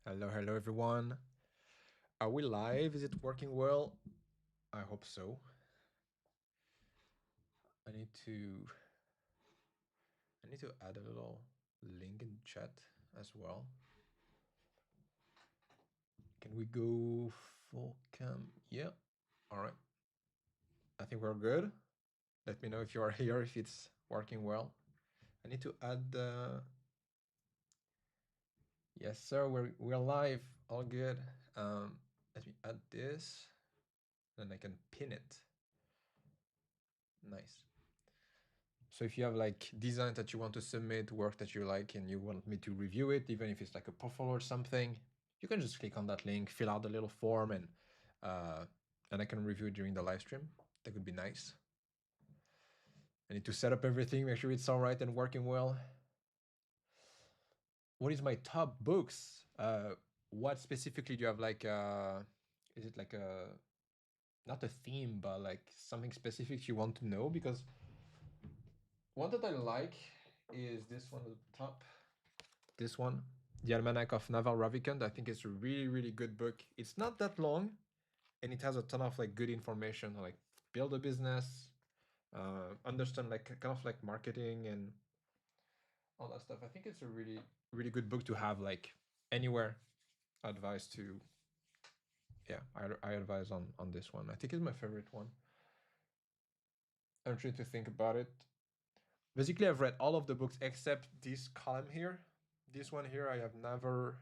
Hello, hello everyone. Are we live? Is it working well? I hope so. I need to I need to add a little link in chat as well. Can we go full cam? Yeah. All right. I think we're good. Let me know if you are here, if it's working well. I need to add yes, sir. We're live. All good. Let me add this, then I can pin it. Nice. So if you have like design that you want to submit, work that you like, and you want me to review it, even if it's like a portfolio or something, you can just click on that link, fill out the little form, uh, and I can review it during the live stream. That could be nice. I need to set up everything, make sure it's all right and working well. What is my top books? What specifically do you have? Like, is it like a not a theme, but like something specific you want to know? Because one that I like is this one at the top. This one, The Almanac of Naval Ravikant. I think it's a really, really good book. It's not that long, and it has a ton of like good information, like build a business, understand like kind of like marketing and all that stuff. I think it's a really, really good book to have like anywhere. Advice to yeah, I advise on this one. I think it's my favorite one. I'm trying to think about it. Basically, I've read all of the books except this column here. This one here, I have never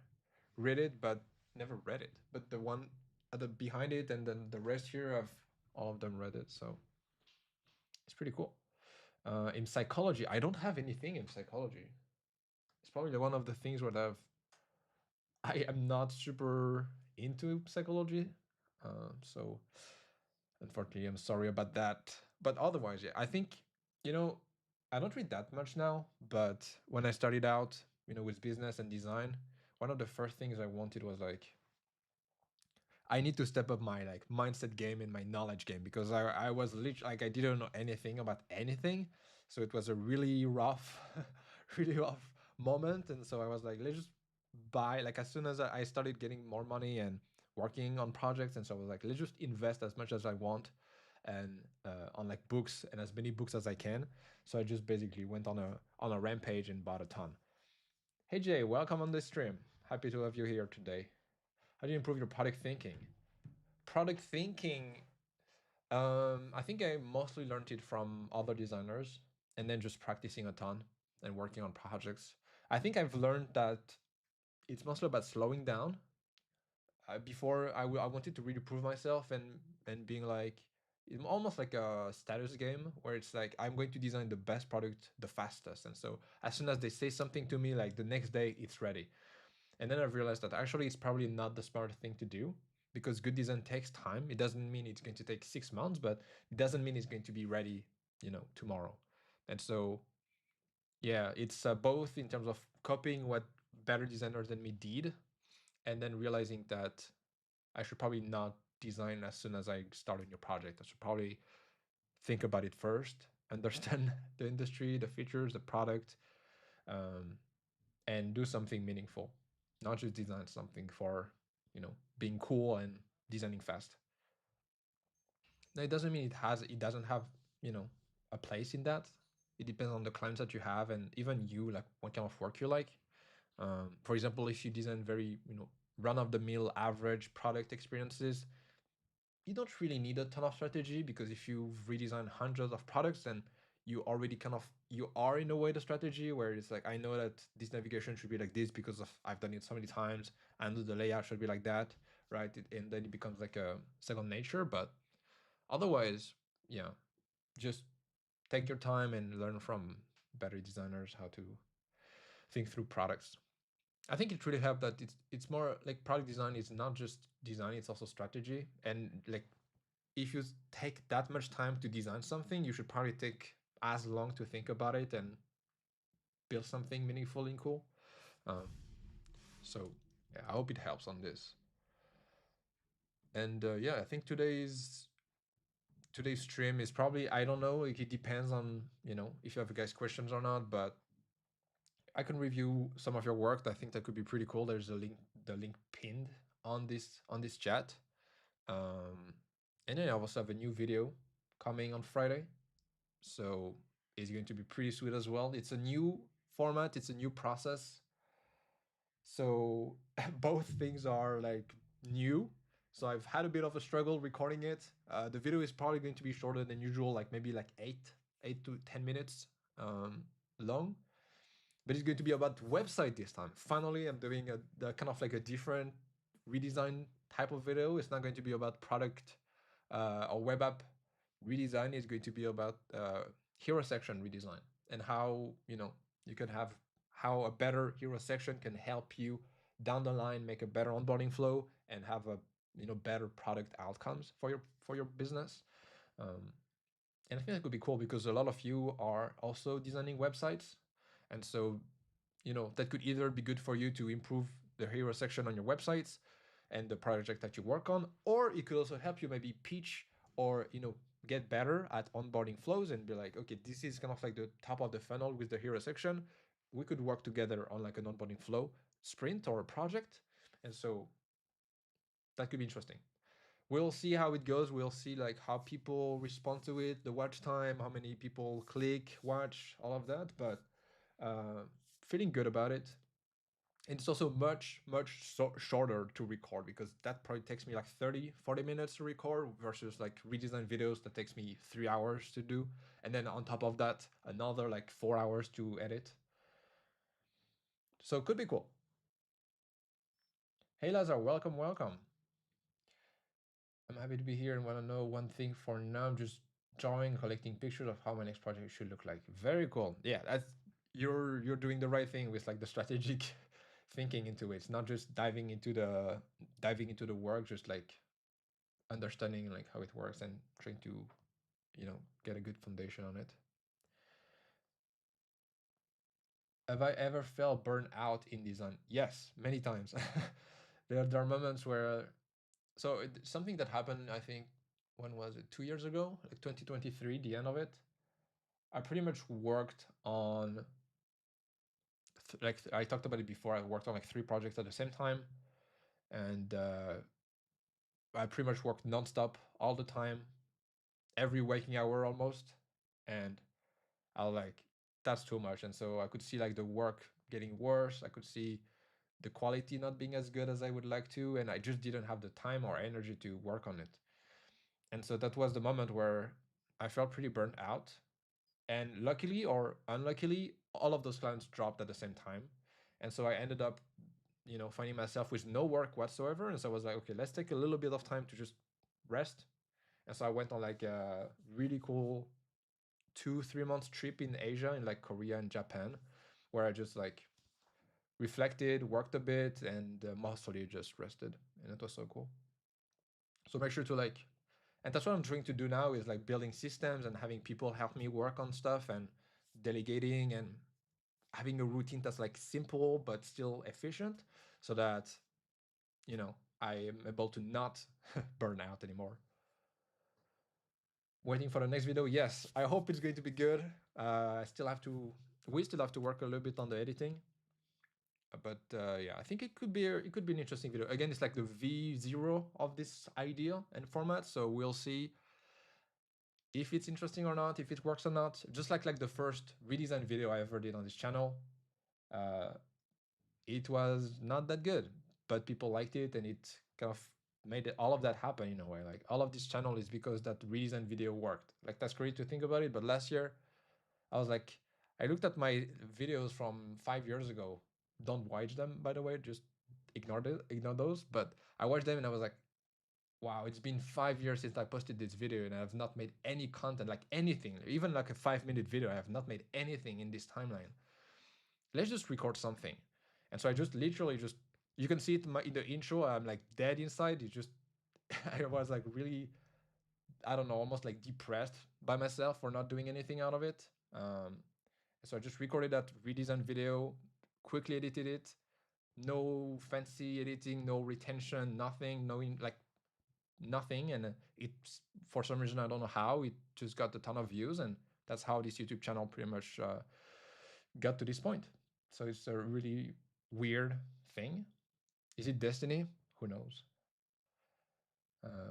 read it, but never read it. But the one at the behind it, and then the rest here, I've all of them read it. So it's pretty cool. In psychology, I don't have anything in psychology. It's probably one of the things where I am not super into psychology. So unfortunately, I'm sorry about that. But otherwise, yeah, I think, you know, I don't read that much now, but when I started out, with business and design, one of the first things I wanted was like, I need to step up my like mindset game and my knowledge game because I was literally like I didn't know anything about anything. So it was a really rough, really rough moment. And so I was like, let's just buy like as soon as I started getting more money and working on projects. And so I was like, let's just invest as much as I want and on like books and as many books as I can. So I just basically went on a rampage and bought a ton. Hey Jay, welcome on the stream. Happy to have you here today. How do you improve your product thinking? Product thinking, I think I mostly learned it from other designers and then just practicing a ton and working on projects. I think I've learned that it's mostly about slowing down. Before I wanted to really prove myself and being like almost like a status game where it's like I'm going to design the best product the fastest, and so as soon as they say something to me, like the next day it's ready. And then I've realized that actually it's probably not the smart thing to do because good design takes time. It doesn't mean it's going to take 6 months, but it doesn't mean it's going to be ready, tomorrow. And so, yeah, it's both in terms of copying what better designers than me did, and then realizing that I should probably not design as soon as I start a new project. I should probably think about it first, understand the industry, the features, the product, um, and do something meaningful, not just design something for being cool and designing fast. Now, it doesn't mean it doesn't have you know a place in that. It depends on the clients that you have and even you like what kind of work you like. For example, if you design very run of the mill average product experiences, you don't really need a ton of strategy because if you've redesigned hundreds of products, then you already kind of you are in a way the strategy where it's like I know that this navigation should be like this because of I've done it so many times, and the layout should be like that, right? And then it becomes like a second nature. But otherwise, yeah, just take your time and learn from better designers how to think through products. I think it really helped that it's more like product design is not just design, it's also strategy. And like if you take that much time to design something, you should probably take as long to think about it and build something meaningful and cool. Um, so yeah, I hope it helps on this. And yeah, I think today's stream is probably I don't know. Like, it depends on if you have guys questions or not. But I can review some of your work. I think that could be pretty cool. There's a link the link pinned on this chat. Um, and then I also have a new video coming on Friday, so it's going to be pretty sweet as well. It's a new format, it's a new process, so both things are like new. So I've had a bit of a struggle recording it. The video is probably going to be shorter than usual, like maybe like 8 to 10 minutes um, long, but it's going to be about website this time. Finally, I'm doing the kind of like a different redesign type of video. It's not going to be about product or web app redesign. It's going to be about hero section redesign and how you can have how a better hero section can help you down the line make a better onboarding flow and have a better product outcomes for your business. Um, and I think that could be cool because a lot of you are also designing websites, and so that could either be good for you to improve the hero section on your websites and the project that you work on, or it could also help you maybe pitch or get better at onboarding flows and be like, okay, this is kind of like the top of the funnel with the hero section. We could work together on like an onboarding flow sprint or a project, and so that could be interesting. We'll see how it goes. We'll see like how people respond to it, the watch time, how many people click, watch, all of that. But feeling good about it. And it's also shorter to record because that probably takes me like 30-40 minutes to record versus like redesign videos that takes me 3 hours to do. And then on top of that, another like 4 hours to edit. So it could be cool. Hey Lazar, welcome, welcome. I'm happy to be here and want to know one thing for now. I'm just drawing, collecting pictures of how my next project should look like. Very cool. Yeah, that's you're doing the right thing with like the strategic thinking into it. It's not just diving into the work, just like understanding like how it works and trying to, get a good foundation on it. Have I ever felt burned out in design? Yes, many times. There are moments where something that happened, I think, when was it? 2 years ago, like 2023, the end of it. I pretty much worked on, like I talked about it before. I worked on like 3 projects at the same time, and I pretty much worked nonstop all the time, every waking hour almost, and I was like, that's too much. And so I could see like the work getting worse. I could see the quality not being as good as I would like to, and I just didn't have the time or energy to work on it. And so that was the moment where I felt pretty burnt out. And luckily or unluckily, all of those clients dropped at the same time. And so I ended up, finding myself with no work whatsoever. And so I was like, okay, let's take a little bit of time to just rest. And so I went on like a really cool 2-3 months trip in Asia, in like Korea and Japan, where I just like reflected, worked a bit, and mostly just rested. And it was so cool. So make sure to like, and that's what I'm trying to do now is like building systems and having people help me work on stuff and delegating and having a routine that's like simple but still efficient so that I am able to not burn out anymore. Waiting for the next video. Yes, I hope it's going to be good. We still have to work a little bit on the editing, but yeah, I think it could be an interesting video. Again, it's like the V0 of this idea and format, so we'll see if it's interesting or not, if it works or not. Just like the first redesign video I ever did on this channel, uh, it was not that good, but people liked it, and it kind of made all of that happen in a way. Like all of this channel is because that redesign video worked. Like that's great to think about it, but last year I was like, I looked at my videos from 5 years ago. Don't watch them, by the way. Just ignore those. But I watched them and I was like, wow, it's been 5 years since I posted this video and I have not made any content, like anything, even like a 5-minute video. I have not made anything in this timeline. Let's just record something. And so I just literally just, you can see it in the intro. I'm like dead inside. It's just, I was like really, I don't know, almost like depressed by myself for not doing anything out of it. So I just recorded that redesign video, quickly edited it, no fancy editing, no retention, nothing, no like nothing. And it's, for some reason, I don't know how, it just got a ton of views, and that's how this YouTube channel pretty much got to this point. So it's a really weird thing. Is it Destiny? Who knows?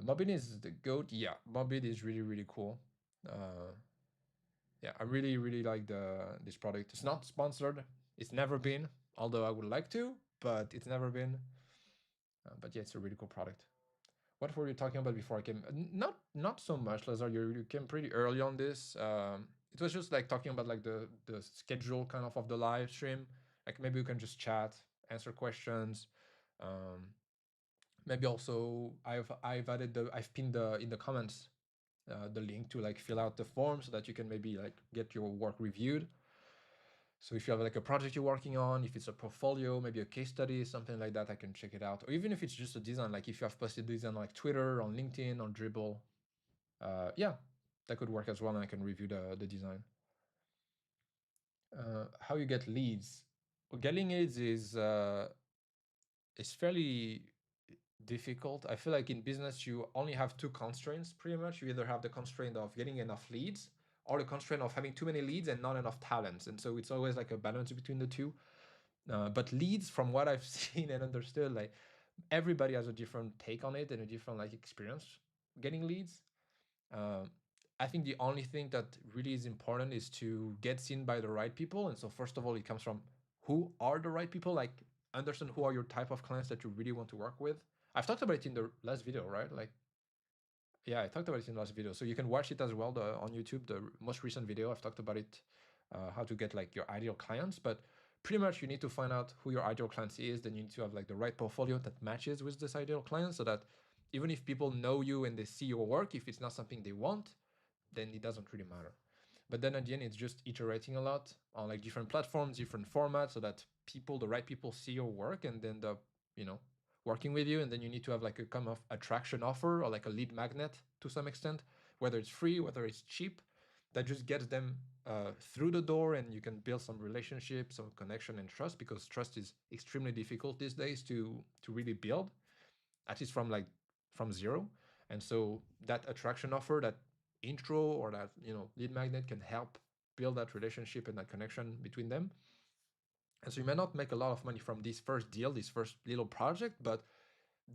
Mobbit is the goat. Yeah, Mobbit is really really cool. Uh, yeah, I really really like the this product. It's not sponsored. It's never been. Although I would like to, but it's never been. But yeah, it's a really cool product. What were you talking about before I came? Not so much, Lazar. You came pretty early on this. It was just like talking about like the schedule kind of the live stream. Like maybe we can just chat, answer questions. Um, Maybe also I've pinned the in the comments the link to like fill out the form so that you can maybe like get your work reviewed. So if you have like a project you're working on, if it's a portfolio, maybe a case study, something like that, I can check it out. Or even if it's just a design, like if you have posted design on like Twitter, on LinkedIn, on Dribble, yeah, that could work as well, and I can review the design. How you get leads? Well, getting leads is fairly difficult. I feel like in business you only have two constraints pretty much. You either have the constraint of getting enough leads or the constraint of having too many leads and not enough talents. And so it's always like a balance between the two. But leads, from what I've seen and understood, like everybody has a different take on it and a different like experience getting leads. Um, I think the only thing that really is important is to get seen by the right people. And so first of all, it comes from who are the right people. Like understand who are your type of clients that you really want to work with. I've talked about it in the last video, right? Like yeah, I talked about it in the last video, so you can watch it as well on YouTube. The most recent video, I've talked about it, how to get like your ideal clients. But pretty much, you need to find out who your ideal clients is. Then you need to have like the right portfolio that matches with this ideal client, so that even if people know you and they see your work, if it's not something they want, then it doesn't really matter. But then at the end, it's just iterating a lot on like different platforms, different formats, so that people, the right people, see your work and then you know, working with you. And then you need to have like a kind of attraction offer or like a lead magnet to some extent, whether it's free, whether it's cheap, that just gets them through the door, and you can build some relationships, some connection and trust, because trust is extremely difficult these days to really build, at least from zero. And so that attraction offer, that intro or that lead magnet can help build that relationship and that connection between them. And so you may not make a lot of money from this first deal, this first little project, but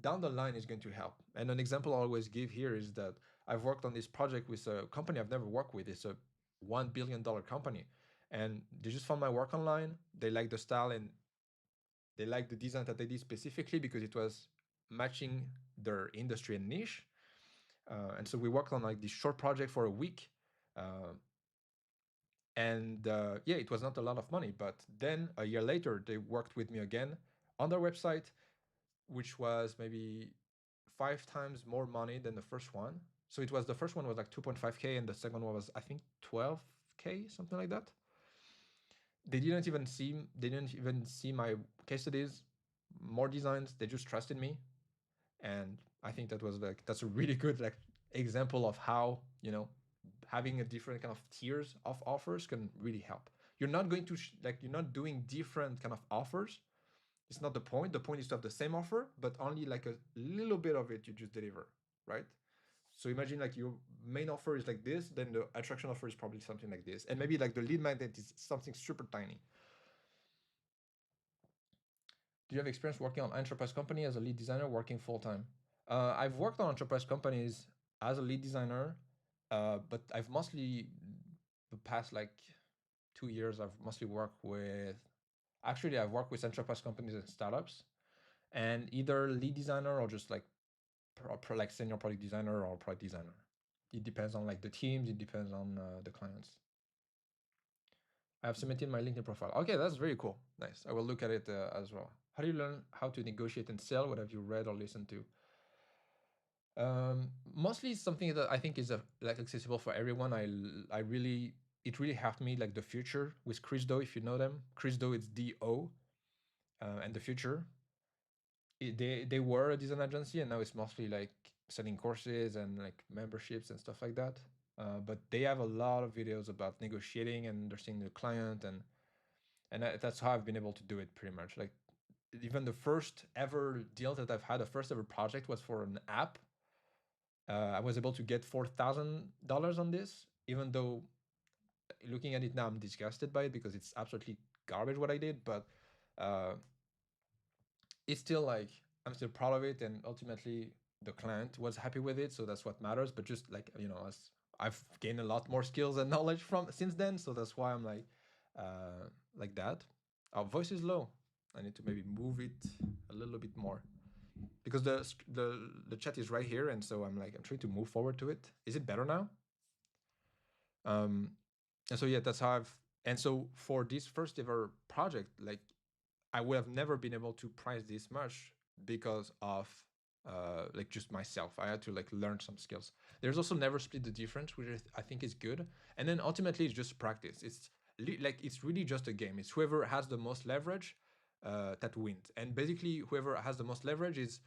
down the line is going to help. And an example I always give here is that I've worked on this project with a company I've never worked with. It's a $1 billion company, and they just found my work online. They like the style and they like the design that I did specifically because it was matching their industry and niche. And so we worked on like this short project for a week. Uh, and yeah, it was not a lot of money. But then a year later, they worked with me again on their website, which was maybe 5 times more money than the first one. So it was, the first one was like 2.5K, and the second one was I think 12K, something like that. They didn't even see my case studies, more designs. They just trusted me, and I think that's a really good like example of how having a different kind of tiers of offers can really help. You're not going to you're not doing different kind of offers. It's not the point. The point is to have the same offer, but only like a little bit of it you just deliver, right? So imagine like your main offer is like this, then the attraction offer is probably something like this, and maybe like the lead magnet is something super tiny. Do you have experience working on enterprise company as a lead designer, working full time? I've worked on enterprise companies as a lead designer, but I've mostly the past like 2 years I've mostly worked with. Actually, I've worked with enterprise companies and startups, and either lead designer or just like like senior product designer or product designer. It depends on like the teams. It depends on the clients. I have submitted my LinkedIn profile. Okay, that's very cool. Nice. I will look at it as well. How do you learn how to negotiate and sell? What have you read or listened to? Mostly something that I think is like accessible for everyone. I really it really helped me like the future with Chris Do, if you know them. Chris Do, it's Do, and the future. They were a design agency, and now it's mostly like selling courses and like memberships and stuff like that. But they have a lot of videos about negotiating and understanding the client, and that's how I've been able to do it pretty much. Like even the first ever deal that I've had, the first ever project was for an app. I was able to get $4,000 on this, even though looking at it now, I'm disgusted by it because it's absolutely garbage what I did. But uh, it's still like I'm still proud of it, and ultimately the client was happy with it, so that's what matters. But just like as I've gained a lot more skills and knowledge from since then, so that's why I'm like that. Our voice is low. I need to maybe move it a little bit more because the chat is right here, and so I'm trying to move forward to it. Is it better now? And so yeah, that's how I've. And so for this first ever project, like I would have never been able to price this much because of like just myself. I had to like learn some skills. There's also never split the difference, which I think is good. And then ultimately, it's just practice. Like it's really just a game. It's whoever has the most leverage that wins. And basically, whoever has the most leverage is,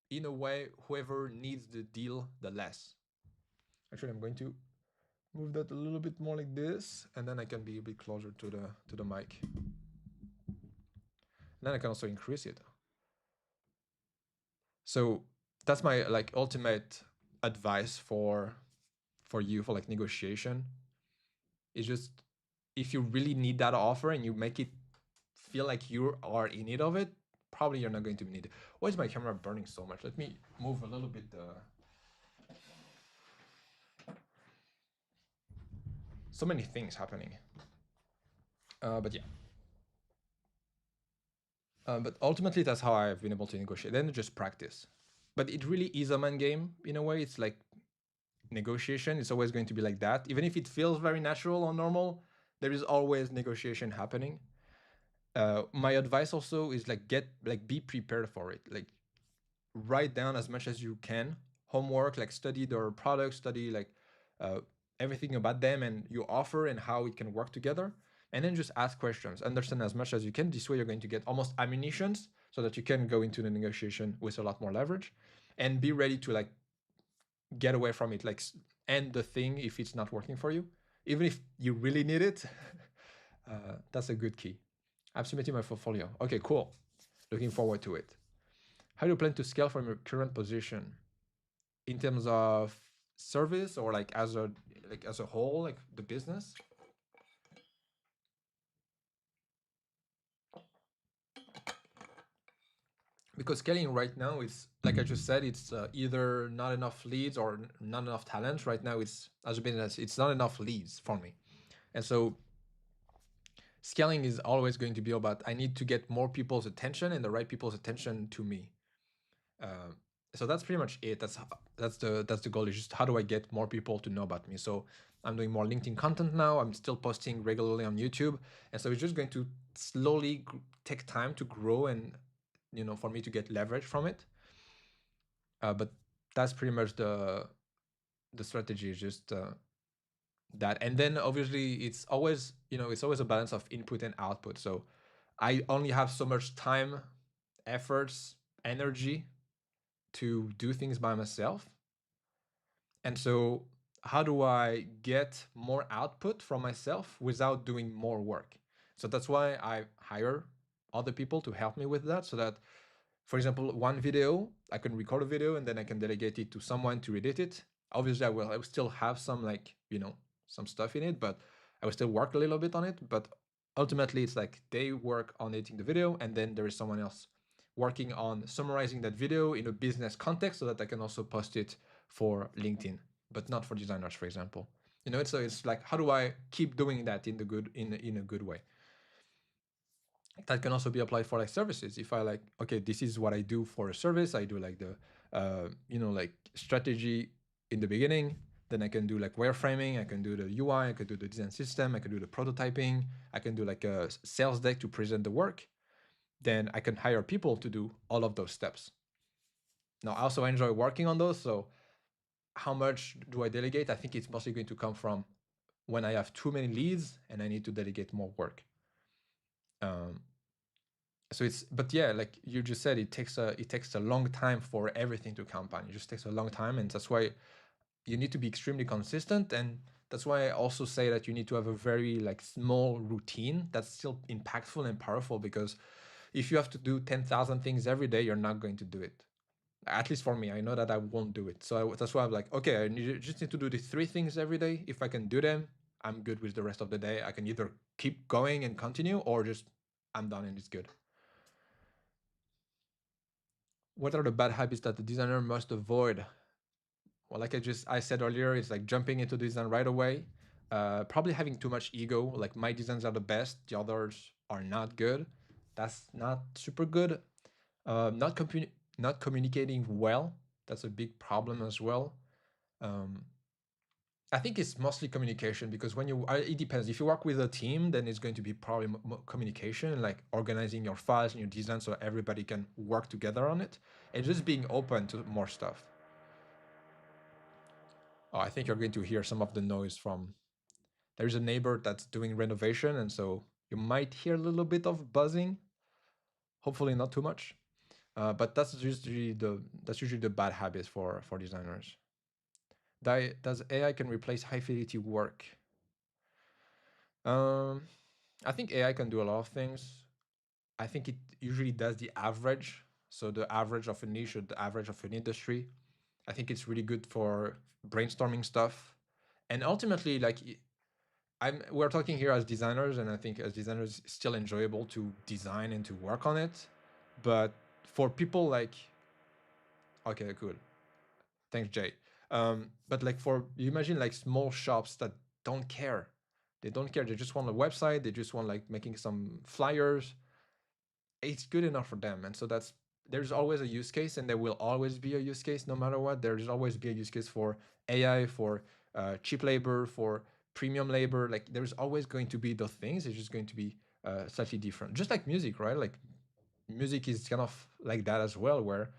in a way, whoever needs the deal the less. Actually, I'm going to move that a little bit more like this, and then I can be a bit closer to the mic. And then I can also increase it. So that's my like ultimate advice for you for like negotiation. Is just if you really need that offer and you make it feel like you are in need of it, probably you're not going to need it. Why is my camera burning so much? Let me move a little bit. So many things happening. But yeah. But ultimately, that's how I've been able to negotiate. Then just practice. But it really is a man game in a way. It's like negotiation. It's always going to be like that. Even if it feels very natural or normal, there is always negotiation happening. My advice also is like be prepared for it. Like write down as much as you can homework, like study their products, study like uh, everything about them and your offer and how it can work together, and then just ask questions, understand as much as you can. This way you're going to get almost ammunitions so that you can go into the negotiation with a lot more leverage, and be ready to like get away from it, like end the thing if it's not working for you, even if you really need it. That's a good key. I'm submitting my portfolio. Okay, cool. Looking forward to it. How do you plan to scale from your current position in terms of service or like as a whole, like the business? Because scaling right now is like I just said, it's either not enough leads or not enough talent. Right now, it's as a business, it's not enough leads for me, and so scaling is always going to be about I need to get more people's attention and the right people's attention to me. Uh, so that's pretty much it. That's the goal. Is just how do I get more people to know about me? So I'm doing more LinkedIn content now. I'm still posting regularly on YouTube, and so it's just going to slowly take time to grow and for me to get leverage from it. But that's pretty much the strategy. Is just that, and then obviously it's always a balance of input and output. So I only have so much time, efforts, energy to do things by myself. And so, how do I get more output from myself without doing more work? So that's why I hire other people to help me with that. So that, for example, one video, I can record a video and then I can delegate it to someone to edit it. Obviously, I will still have some some stuff in it, but I will still work a little bit on it. But ultimately, it's like they work on editing the video, and then there is someone else working on summarizing that video in a business context so that I can also post it for LinkedIn, but not for designers, for example. It's like how do I keep doing that in a good way? That can also be applied for like services. If I like, okay, this is what I do for a service. I do like the like strategy in the beginning. Then I can do like wireframing. I can do the UI. I can do the design system. I can do the prototyping. I can do like a sales deck to present the work. Then I can hire people to do all of those steps. Now, I also enjoy working on those. So, how much do I delegate? I think it's mostly going to come from when I have too many leads and I need to delegate more work. Um, so but yeah, like you just said, it takes a long time for everything to compound. It just takes a long time, and that's why you need to be extremely consistent. And that's why I also say that you need to have a very like small routine that's still impactful and powerful, because if you have to do 10,000 things every day, you're not going to do it. At least for me, I know that I won't do it. So that's why I'm like, okay, just need to do these three things every day. If I can do them, I'm good with the rest of the day. I can either keep going and continue, or just I'm done and it's good. What are the bad habits that the designer must avoid? Well, like I said earlier, it's like jumping into design right away. Probably having too much ego. Like my designs are the best, the others are not good. That's not super good. Not not communicating well. That's a big problem as well. Um, I think it's mostly communication because when it depends. If you work with a team, then it's going to be probably communication, like organizing your files and your design so everybody can work together on it, and just being open to more stuff. Oh, I think you're going to hear some of the noise from. There's a neighbor that's doing renovation, and so you might hear a little bit of buzzing. Hopefully, not too much. But that's usually the bad habits for designers. Does AI can replace high fidelity work? Um, I think AI can do a lot of things. I think it usually does the average. So the average of a niche or the average of an industry. I think it's really good for brainstorming stuff. And ultimately, like we're talking here as designers, and I think as designers, it's still enjoyable to design and to work on it. But for people like, okay, cool, thanks, Jay. But like for you imagine like small shops that don't care, they don't care. They just want a website. They just want like making some flyers. It's good enough for them, and so that's there's always a use case, and there will always be a use case no matter what. There's always be a use case for AI, for cheap labor, for premium labor. Like there's always going to be those things. It's just going to be slightly different, just like music, right? Like music is kind of like that as well, where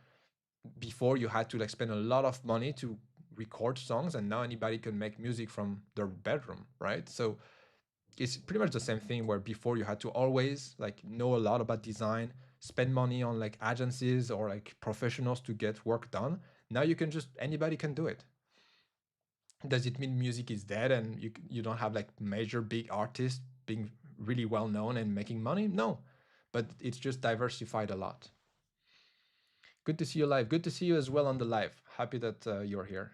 before you had to like spend a lot of money to record songs, and now anybody can make music from their bedroom, right? So it's pretty much the same thing where before you had to always like know a lot about design, spend money on like agencies or like professionals to get work done. Now you can just anybody can do it. Does it mean music is dead and you don't have like major big artists being really well known and making money? No, but it's just diversified a lot. Good to see you live. Good to see you as well on the live. Happy that you're here.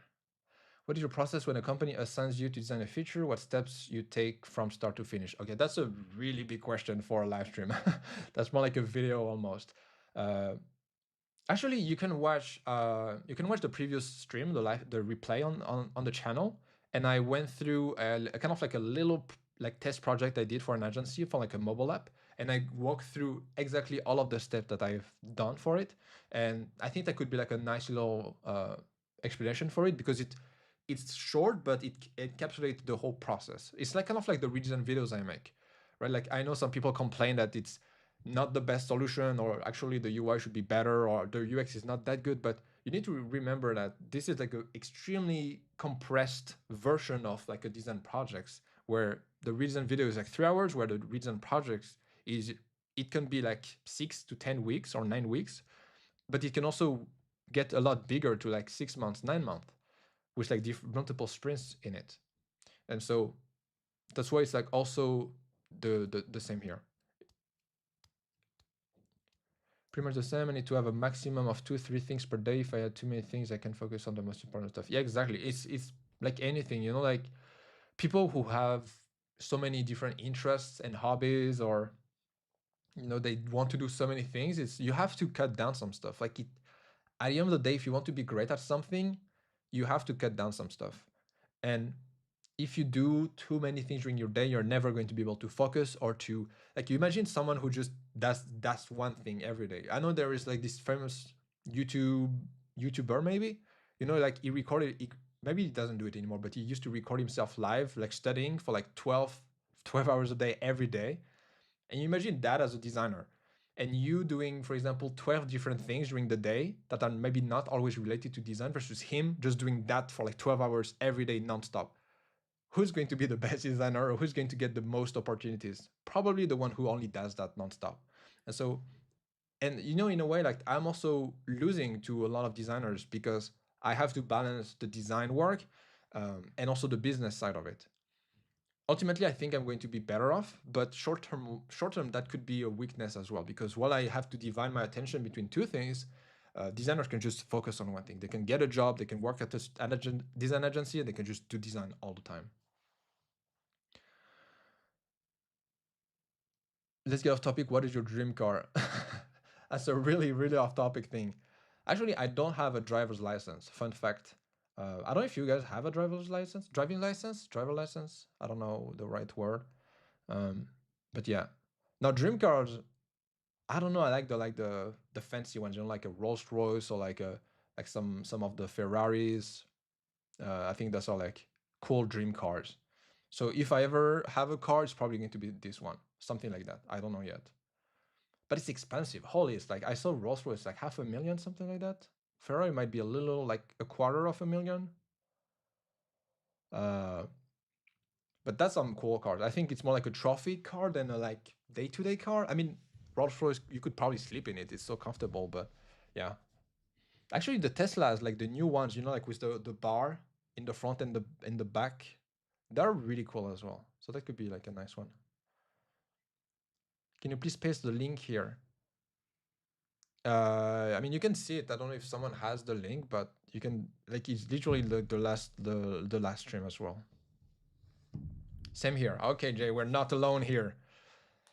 What is your process when a company assigns you to design a feature? What steps you take from start to finish? Okay, that's a really big question for a live stream. That's more like a video almost. Uh, Actually, you can watch the previous stream, the replay on the channel, and I went through a kind of like a little like test project I did for an agency for like a mobile app, and I walked through exactly all of the steps that I've done for it, and I think that could be like a nice little explanation for it because it's short but it encapsulates the whole process. It's like kind of like the redesign videos I make, right? Like I know some people complain that it's not the best solution or actually the UI should be better or the UX is not that good, but you need to remember that this is like an extremely compressed version of like a design projects where the redesign video is like 3 hours, where the redesign projects is it can be like 6 to 10 weeks or 9 weeks, but it can also get a lot bigger to like 6 months, 9 months with like multiple sprints in it. And so that's why it's like also the same here. Pretty much the same. I need to have a maximum of 2 3 things per day. If I had too many things, I can focus on the most important stuff. Yeah, exactly. It's like anything, you know, like people who have so many different interests and hobbies, or they want to do so many things. It's you have to cut down some stuff. Like at the end of the day, if you want to be great at something, you have to cut down some stuff. And if you do too many things during your day, you're never going to be able to focus or to like you imagine someone who just does one thing every day. I know there is like this famous YouTuber maybe, like he recorded maybe he doesn't do it anymore, but he used to record himself live, like studying for like 12 hours a day every day. And you imagine that as a designer, and you doing, for example, 12 different things during the day that are maybe not always related to design versus him just doing that for like 12 hours every day nonstop. Who's going to be the best designer or who's going to get the most opportunities? Probably the one who only does that nonstop. And so, and in a way, like I'm also losing to a lot of designers because I have to balance the design work and also the business side of it. Ultimately, I think I'm going to be better off, but short term, that could be a weakness as well because while I have to divide my attention between two things, designers can just focus on one thing. They can get a job, they can work at a design agency, and they can just do design all the time. Let's get off topic. What is your dream car? That's a really, really off topic thing. Actually, I don't have a driver's license. Fun fact. I don't know if you guys have a driver's license, driving license, driver license. I don't know the right word. Um, but yeah. Now dream cars. I don't know. I like the fancy ones. You know, like a Rolls Royce or like some of the Ferraris. I think that's all like cool dream cars. So if I ever have a car, it's probably going to be this one, something like that. I don't know yet, but it's expensive. Holy, it's like I saw Rolls Royce like 500,000, something like that. Ferrari might be a little like a quarter of a million. Uh, but that's some cool cars. I think it's more like a trophy car than a like day-to-day car. I mean, Rolls Royce, you could probably sleep in it. It's so comfortable. But yeah, actually, the Teslas, like the new ones, you know, like with the bar in the front and the in the back, they're really cool as well. So that could be like a nice one. Can you please paste the link here? I mean, you can see it. I don't know if someone has the link, but you can like it's literally the last stream as well. Same here. Okay, Jay, we're not alone here.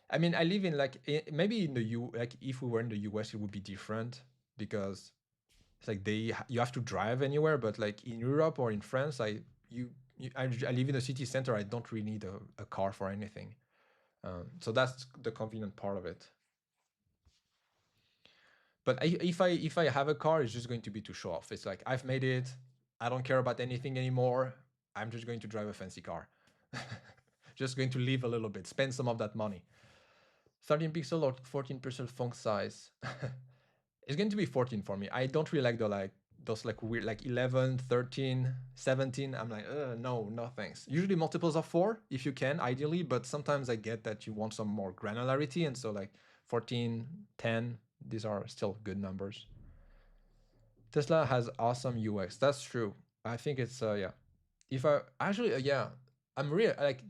I mean, I live in like maybe in the U like if we were in the US, it would be different because it's like you have to drive anywhere. But like in Europe or in France, I live in the city center. I don't really need a car for anything. So that's the convenient part of it. But if I have a car, it's just going to be to show off. It's like I've made it. I don't care about anything anymore. I'm just going to drive a fancy car. Just going to live a little bit, spend some of that money. 13 pixel or 14% font size. It's going to be 14 for me. I don't really like the like those like weird like 11, 13, 17. I'm like, no, no thanks. Usually multiples of 4 if you can, ideally, but sometimes I get that you want some more granularity, and so like 14, 10, these are still good numbers. Tesla has awesome UX. That's true. I think it's yeah. If I actually yeah, I'm really like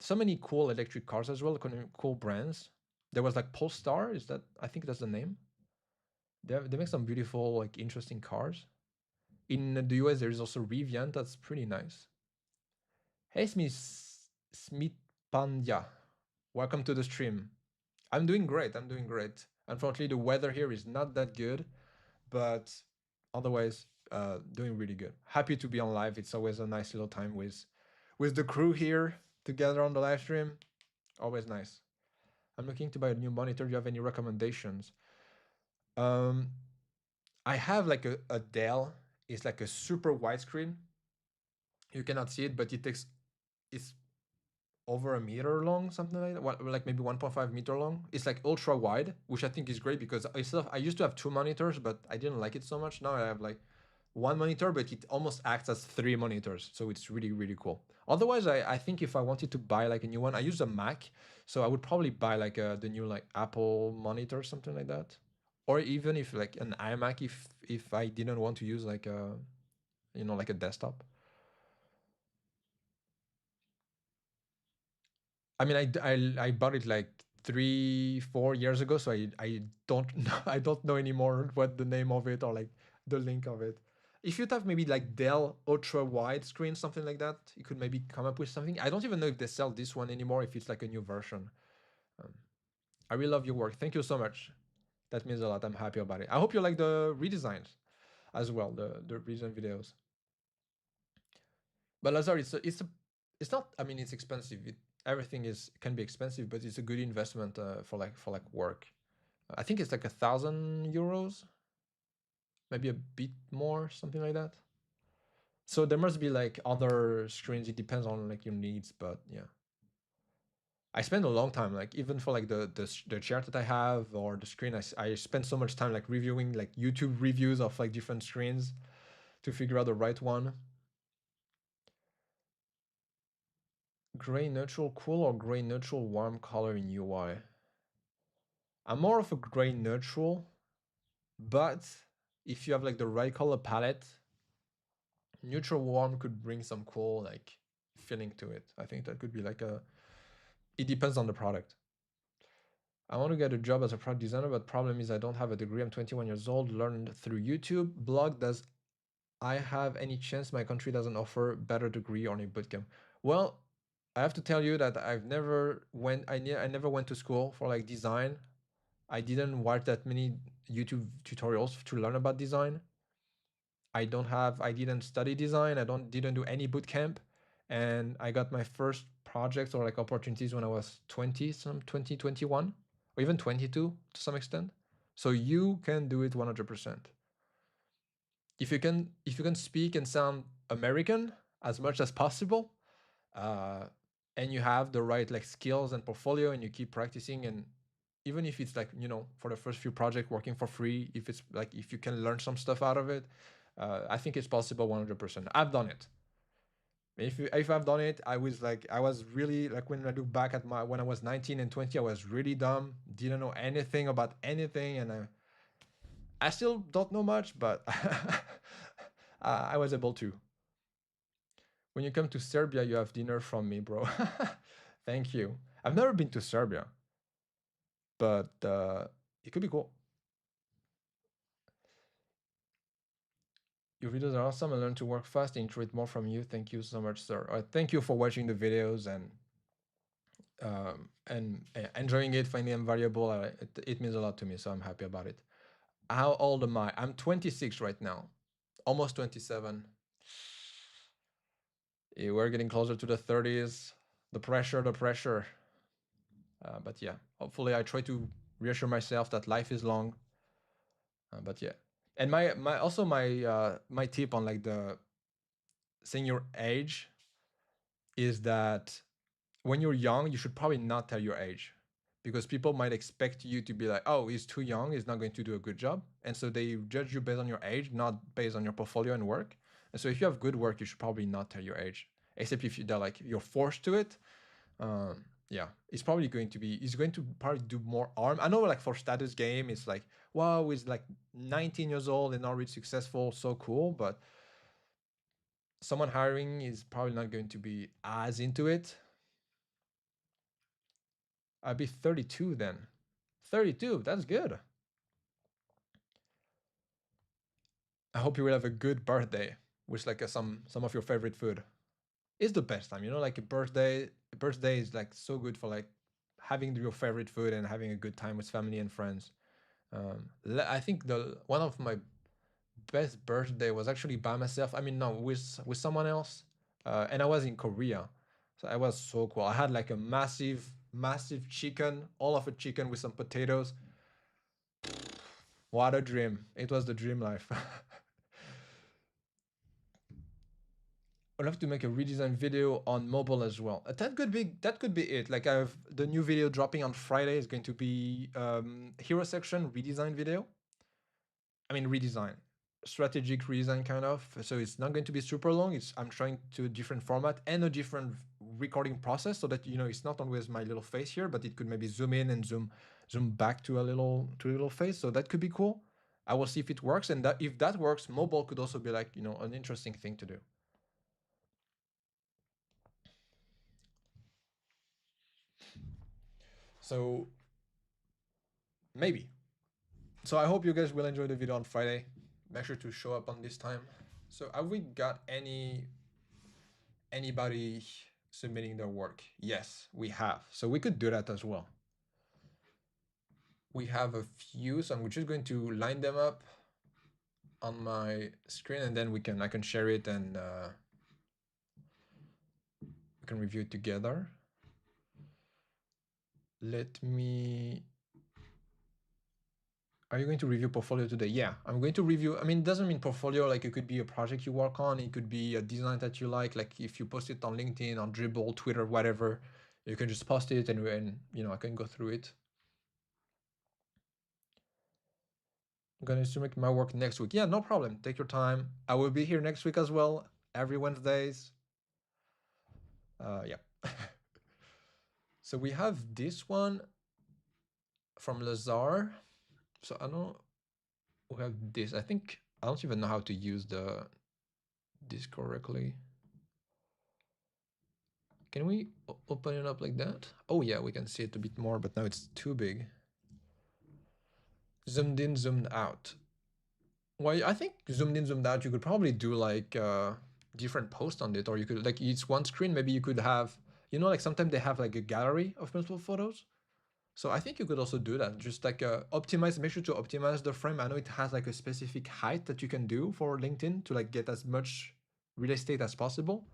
so many cool electric cars as well, cool brands. There was like Polestar. Is that I think that's the name. They make some beautiful like interesting cars. In the US, there is also Rivian. That's pretty nice. Hey Smith Pandya, welcome to the stream. I'm doing great. I'm doing great. Unfortunately, the weather here is not that good, but otherwise, doing really good. Happy to be on live. It's always a nice little time with the crew here together on the live stream. Always nice. I'm looking to buy a new monitor. Do you have any recommendations? Um, I have like a Dell. It's like a super widescreen. You cannot see it, but it's over a meter long, something like that. What, like maybe 1.5 meter long. It's like ultra wide, which I think is great because I used to have two monitors, but I didn't like it so much. Now I have like one monitor, but it almost acts as three monitors, so it's really really cool. Otherwise, I think if I wanted to buy like a new one, I use a Mac, so I would probably buy like the new like Apple monitor, something like that, or even if like an iMac, if I didn't want to use like a like a desktop. I mean, I bought it like 3 4 years ago, so I don't know, I don't know anymore what the name of it or like the link of it. If you'd have maybe like Dell ultra wide screen, something like that, you could maybe come up with something. I don't even know if they sell this one anymore, if it's like a new version. Um, I really love your work. Thank you so much. That means a lot. I'm happy about it. I hope you like the redesigns as well, the redesign videos. But Lazar, it's not. I mean, it's expensive. Everything is can be expensive, but it's a good investment for like work. I think it's like 1,000 euros, maybe a bit more, something like that. So there must be like other screens. It depends on like your needs, but yeah. I spend a long time, like even for like the chair that I have or the screen. I spend so much time like reviewing like YouTube reviews of like different screens to figure out the right one. Gray neutral cool or gray neutral warm color in UI? I'm more of a gray neutral, but if you have like the right color palette, neutral warm could bring some cool like feeling to it. I think that could be like a. It depends on the product. I want to get a job as a product designer, but problem is I don't have a degree. I'm 21 years old, learned through YouTube. Blog, does I have any chance my country doesn't offer better degree on a bootcamp? Well, I have to tell you that I never went to school for like design. I didn't watch that many YouTube tutorials to learn about design. I didn't study design. Didn't do any boot camp, and I got my first projects or like opportunities when I was 20, 21, or even 22 to some extent. So you can do it 100%. If you can speak and sound American as much as possible, uh, and you have the right like skills and portfolio, and you keep practicing, and even if it's like, for the first few projects working for free, if it's like if you can learn some stuff out of it, I think it's possible 100%. I've done it. If I've done it, I was really like, when I look back at my when I was 19 and 20, I was really dumb, didn't know anything about anything, and I still don't know much, but I was able to. When you come to Serbia, you have dinner from me, bro. Thank you. I've never been to Serbia, but it could be cool. Your videos are awesome. I learned to work fast. Enjoy it more from you. Thank you so much, sir. Thank you for watching the videos and enjoying it, finding them valuable. It means a lot to me, so I'm happy about it. How old am I? I'm 26 right now, almost 27. We're getting closer to the 30s. The pressure, the pressure. But yeah, hopefully I try to reassure myself that life is long. But yeah, and my tip on like the saying your age is that when you're young, you should probably not tell your age, because people might expect you to be like, oh, he's too young, he's not going to do a good job. And so they judge you based on your age, not based on your portfolio and work. And so if you have good work, you should probably not tell your age, except if they're like, you're forced to it. Yeah, he's going to probably do more harm. I know, like for status game, it's like, wow, he's like 19 years old and already successful, so cool. But someone hiring is probably not going to be as into it. I'd be 32 then. 32, that's good. I hope you will have a good birthday with like some of your favorite food. It's the best time, like a birthday. A birthday is like so good for like having your favorite food and having a good time with family and friends. I think the one of my best birthday was actually by myself. I mean, no, with someone else, and I was in Korea, so I was so cool. I had like a massive chicken, all of a chicken with some potatoes. What a dream! It was the dream life. I'd love to make a redesign video on mobile as well. That could be it. Like I have the new video dropping on Friday is going to be hero section redesign video. I mean redesign, strategic redesign kind of. So it's not going to be super long. I'm trying to a different format and a different recording process so that it's not always my little face here, but it could maybe zoom in and zoom back to a little face. So that could be cool. I will see if it works, and that if that works, mobile could also be like an interesting thing to do. So maybe. So I hope you guys will enjoy the video on Friday. Make sure to show up on this time. So have we got anybody submitting their work? Yes, we have. So we could do that as well. We have a few, so I'm just going to line them up on my screen, and then I can share it, and we can review it together. Let me. Are you going to review portfolio today? Yeah, I'm going to review. I mean, it doesn't mean portfolio, like it could be a project you work on. It could be a design that you like if you post it on LinkedIn, on Dribbble, Twitter, whatever, you can just post it, and I can go through it. I'm going to make my work next week. Yeah, no problem. Take your time. I will be here next week as well, every Wednesdays. Yeah. So we have this one from Lazar. So I know we have this. I think I don't even know how to use this correctly. Can we open it up like that? Oh yeah, we can see it a bit more, but now it's too big. Zoomed in, zoomed out. Well, I think zoomed in, zoomed out, you could probably do like different posts on it, or you could like it's one screen. Maybe you could have, like sometimes they have like a gallery of multiple photos. So I think you could also do that. Just like optimize, make sure to optimize the frame. I know it has like a specific height that you can do for LinkedIn to like get as much real estate as possible.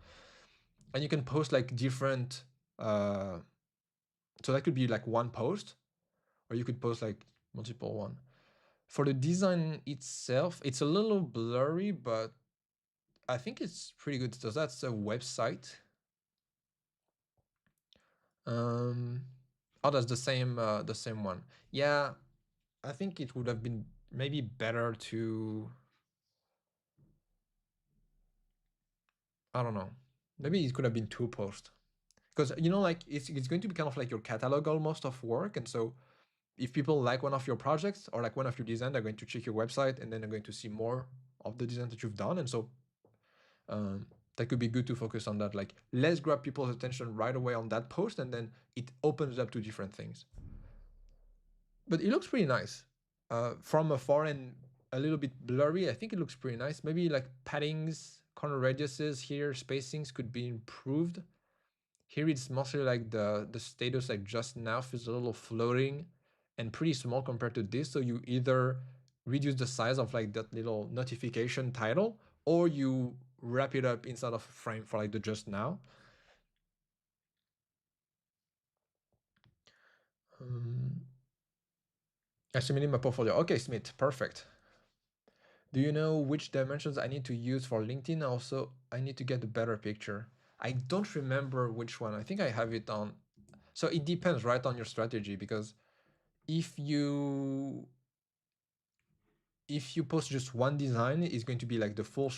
And you can post like different, uh, so that could be like one post, or you could post like multiple one. For the design itself, it's a little blurry, but I think it's pretty good. So that's a website. Um, oh, that's the same one. Yeah, I think it would have been maybe better to, I don't know, maybe it could have been two posts, because you know like it's going to be kind of like your catalog almost of work, and so if people like one of your projects or like one of your design, they're going to check your website and then they're going to see more of the design that you've done, and so um, that could be good to focus on that. Like let's grab people's attention right away on that post, and then it opens up to different things. But it looks pretty nice from afar and a little bit blurry. I think it looks pretty nice. Maybe like paddings, corner radiuses here, spacings could be improved. Here it's mostly like the status like just now feels a little floating and pretty small compared to this. So you either reduce the size of like that little notification title, or you wrap it up inside of a frame for like the just now. Um, Estimating my portfolio. Okay, Smith, perfect. Do you know which dimensions I need to use for LinkedIn? Also, I need to get a better picture. I don't remember which one. I think I have it on. So it depends, right, on your strategy, because if you post just one design, it's going to be like the full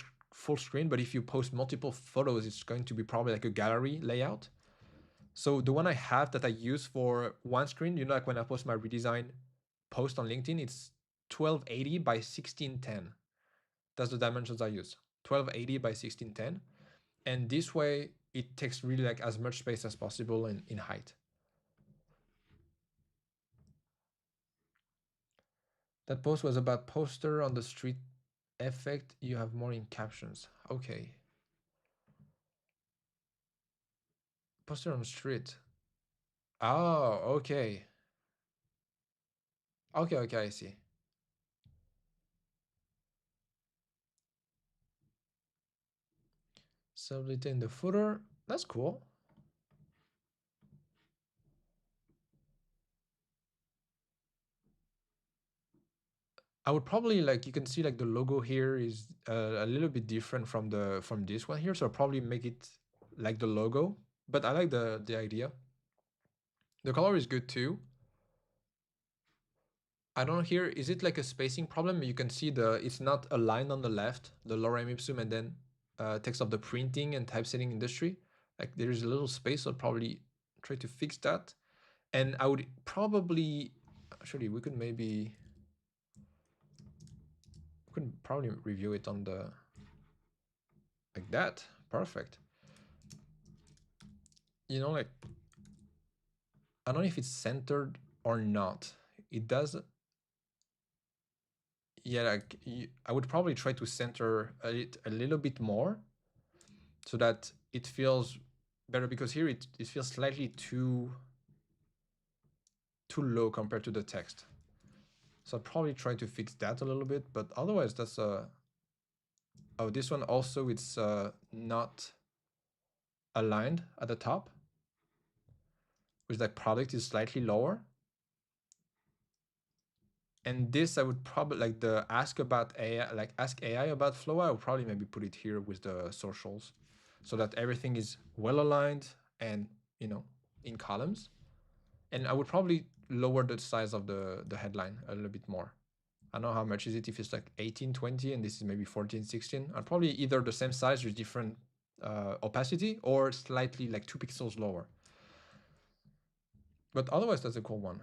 screen, but if you post multiple photos, it's going to be probably like a gallery layout. So the one I have that I use for one screen, you know, like when I post my redesign post on LinkedIn, it's 1280 by 1610. That's the dimensions I use. 1280 by 1610. And this way it takes really like as much space as possible in height. That post was about poster on the street effect. You have more in captions. Okay. Poster on the street. Oh, okay. Okay, okay, I see. Sublit in the footer. That's cool. I would probably like, you can see like the logo here is a little bit different from this one here, so I'll probably make it like the logo. But I like the idea. The color is good too. I don't know here, is it like a spacing problem? You can see it's not aligned on the left, the lorem ipsum, and then text of the printing and typesetting industry. Like there is a little space, so I'll probably try to fix that. And I would probably, actually, we could probably review it on the, like that. Perfect. You know, like, I don't know if it's centered or not. It does. Yeah, like I would probably try to center it a little bit more so that it feels better, because here it feels slightly too low compared to the text. So I'll probably try to fix that a little bit, but otherwise that's oh, this one also, it's not aligned at the top, which like product is slightly lower. And this I would probably like the ask about AI, like ask AI about Flow. I would probably maybe put it here with the socials, so that everything is well aligned and, you know, in columns. And I would probably lower the size of the headline a little bit more. I don't know how much is it, if it's like 1820 and this is maybe 1416. I'd probably either the same size with different opacity, or slightly like 2 pixels lower. But otherwise, that's a cool one.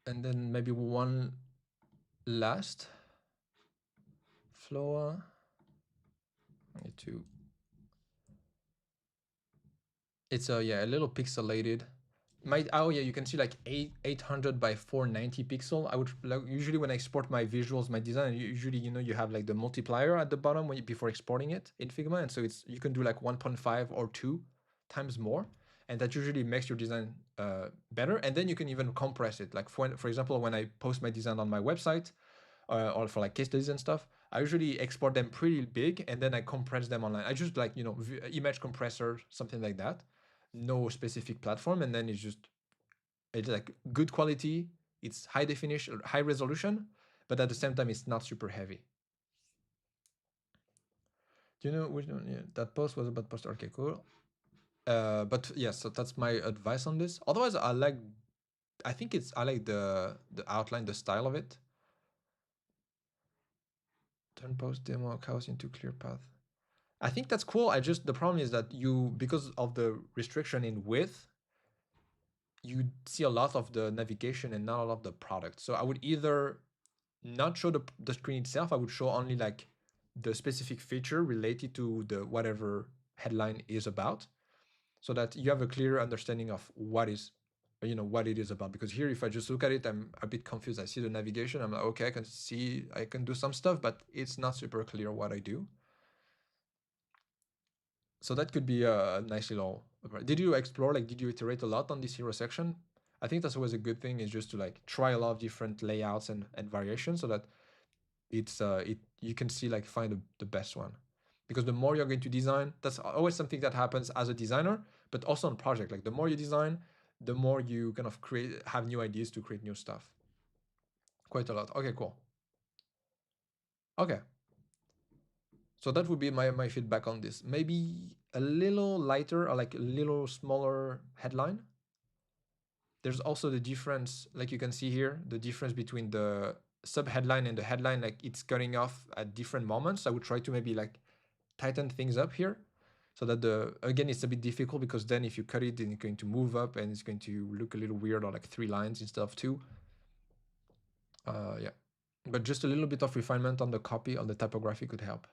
And then maybe one last Floa. I need to. It's a, yeah, a little pixelated. Oh yeah, you can see like 800 by 490 pixel. I would like usually when I export my visuals, my design, usually you have like the multiplier at the bottom before exporting it in Figma, and so it's you can do like 1.5 or 2 times more, and that usually makes your design better. And then you can even compress it. Like for example, when I post my design on my website, or for like case studies and stuff, I usually export them pretty big and then I compress them online. I just like image compressor, something like that, no specific platform, and then it's like good quality, it's high definition, high resolution, but at the same time it's not super heavy. Do you know which one? Yeah, that post was about post. Okay, cool. But yeah, so that's my advice on this. Otherwise, I like the outline, the style of it. Turn post demo chaos into clear path. I think that's cool. The problem is that because of the restriction in width, you see a lot of the navigation and not a lot of the product. So I would either not show the screen itself. I would show only like the specific feature related to the whatever headline is about, so that you have a clear understanding of what it is about. Because here, if I just look at it, I'm a bit confused. I see the navigation. I'm like, okay, I can do some stuff, but it's not super clear what I do. So that could be a nice little. Did you explore, like, did you iterate a lot on this hero section? I think that's always a good thing, is just to like try a lot of different layouts and variations, so that you can see, like, find the best one. Because the more you're going to design, that's always something that happens as a designer, but also on project. Like the more you design, the more you kind of have new ideas to create new stuff. Quite a lot. Okay, cool. Okay. So that would be my feedback on this. Maybe a little lighter, or like a little smaller headline. There's also the difference, like you can see here, the difference between the sub headline and the headline, like it's cutting off at different moments. I would try to maybe like tighten things up here, so that again, it's a bit difficult, because then if you cut it, then it's going to move up and it's going to look a little weird, or like 3 lines instead of 2. Yeah, but just a little bit of refinement on the copy, on the typography, could help.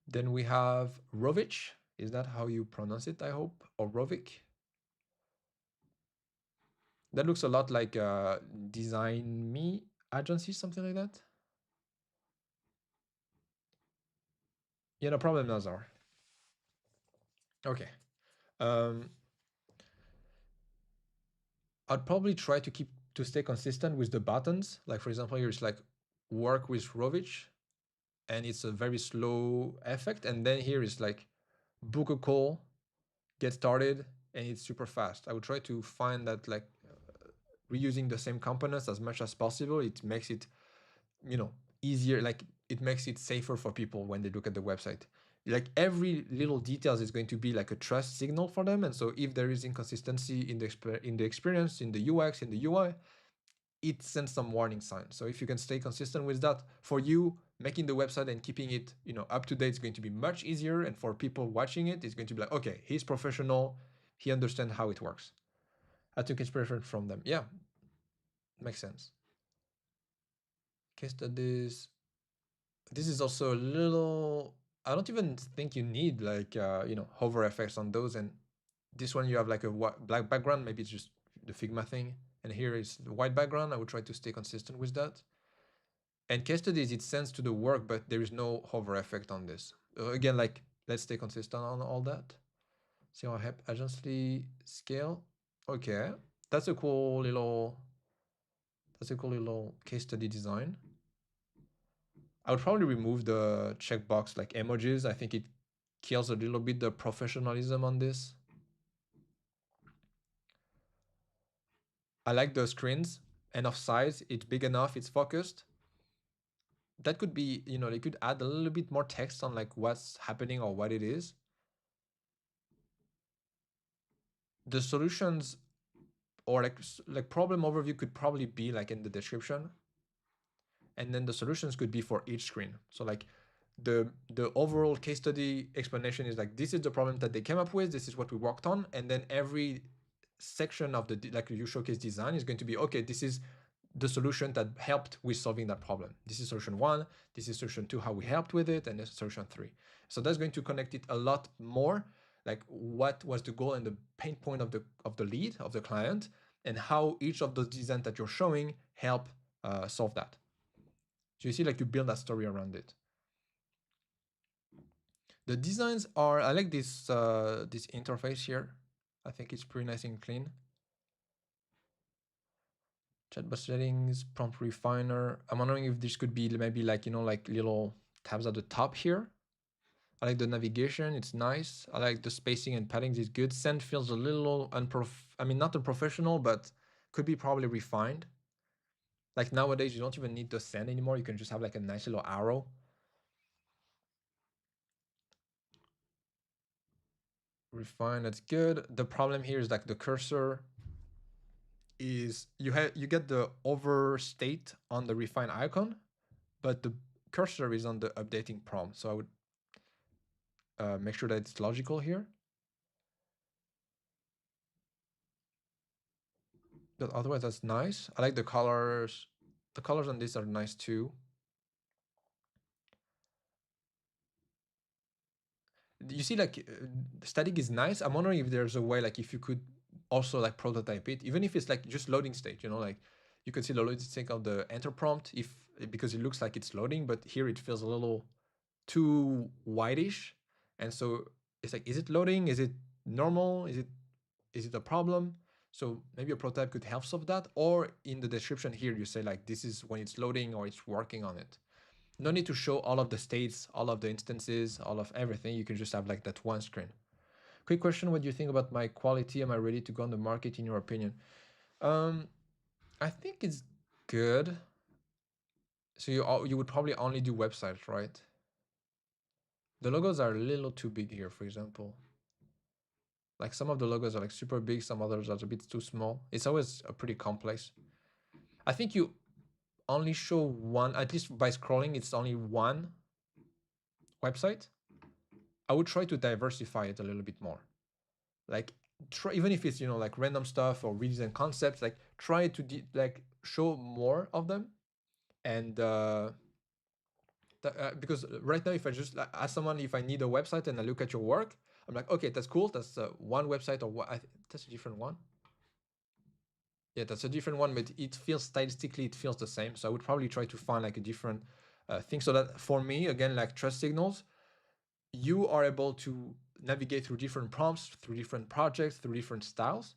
Then we have Rovich. Is that how you pronounce it? I hope, or Rovik. That looks a lot like Design Me agency, something like that. Yeah, no problem, Nazar. Okay. Um, I'd probably try to stay consistent with the buttons. Like for example, here it's like work with Rovich, and it's a very slow effect. And then here is like book a call, get started, and it's super fast. I would try to find that, like, reusing the same components as much as possible. It makes it, easier. Like it makes it safer for people when they look at the website. Like every little details is going to be like a trust signal for them. And so if there is inconsistency in the experience, in the UX, in the UI, it sends some warning signs. So if you can stay consistent with that, for you, making the website and keeping it, up to date is going to be much easier. And for people watching it, it's going to be like, okay, he's professional, he understands how it works. I took inspiration from them. Yeah, makes sense. Case studies. This is also a little. I don't even think you need like hover effects on those. And this one you have like a black background. Maybe it's just the Figma thing. And here is the white background. I would try to stay consistent with that. And case studies, it sends to the work, but there is no hover effect on this. Again, like, let's stay consistent on all that. See how agency scale. Okay, that's a cool little. That's a cool little case study design. I would probably remove the checkbox like emojis. I think it kills a little bit the professionalism on this. I like the screens, enough size, it's big enough, it's focused. That could be, they could add a little bit more text on like what's happening or what it is. The solutions, or like problem overview, could probably be like in the description. And then the solutions could be for each screen. So like the overall case study explanation is like, this is the problem that they came up with, this is what we worked on, and then every section of the like you showcase design is going to be, okay, this is the solution that helped with solving that problem. This is solution 1, this is solution 2, how we helped with it, and this is solution 3. So that's going to connect it a lot more. like what was the goal and the pain point of the lead of the client, and how each of those designs that you're showing help solve that. So you see, like you build that story around it. The designs are, I like this interface here. I think it's pretty nice and clean. Chatbot settings, prompt refiner. I'm wondering if this could be maybe like, you know, like little tabs at the top here. I like the navigation, it's nice. I like the spacing and padding is good. Send feels a little I mean, not unprofessional, but could be probably refined. Like nowadays, you don't even need the send anymore. You can just have like a nice little arrow. Refine, that's good. The problem here is like the cursor is you get the overstate on the refine icon, but the cursor is on the updating prompt. So I would make sure that it's logical here. But otherwise, that's nice. I like the colors. The colors on this are nice too. You see, like static is nice. I'm wondering if there's a way, like if you could also like prototype it, even if it's like just loading state. You know, like you could see the loading state of the enter prompt if because it looks like it's loading, but here it feels a little too whitish, and so it's like, is it loading? Is it normal? Is it a problem? So maybe a prototype could help solve that, or in the description here you say like this is when it's loading or it's working on it. No need to show all of the states, all of the instances, all of everything. You can just have like that one screen. Quick question: what do you think about my quality? Am I ready to go on the market in your opinion? Um, I think it's good. So you would probably only do websites, right? The logos are a little too big here, for example. Like some of the logos are like super big, some others are a bit too small. It's always a pretty complex. I think you only show one, at least by scrolling, it's only one website. I would try to diversify it a little bit more. Like try, even if it's, you know, like random stuff or redesign concepts, like try to like show more of them. And because right now, if I just like, ask someone if I need a website and I look at your work, I'm like, okay, that's cool. That's one website, or what? That's a different one. Yeah, that's a different one, but it feels stylistically, it feels the same. So I would probably try to find like a different thing, so that for me, again, like trust signals, you are able to navigate through different prompts, through different projects, through different styles.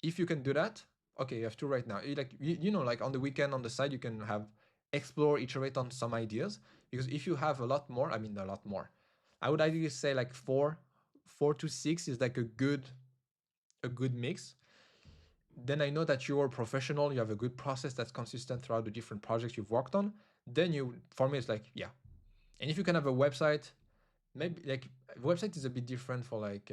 If you can do that, okay, you have two right now. Like you know, like on the weekend on the side, you can have explore, iterate on some ideas. Because if you have a lot more, I mean a lot more, I would ideally say like four to six is like a good mix. Then I know that you're a professional, you have a good process that's consistent throughout the different projects you've worked on. Then you, for me, it's like, yeah. And if you can have a website, maybe like website is a bit different for like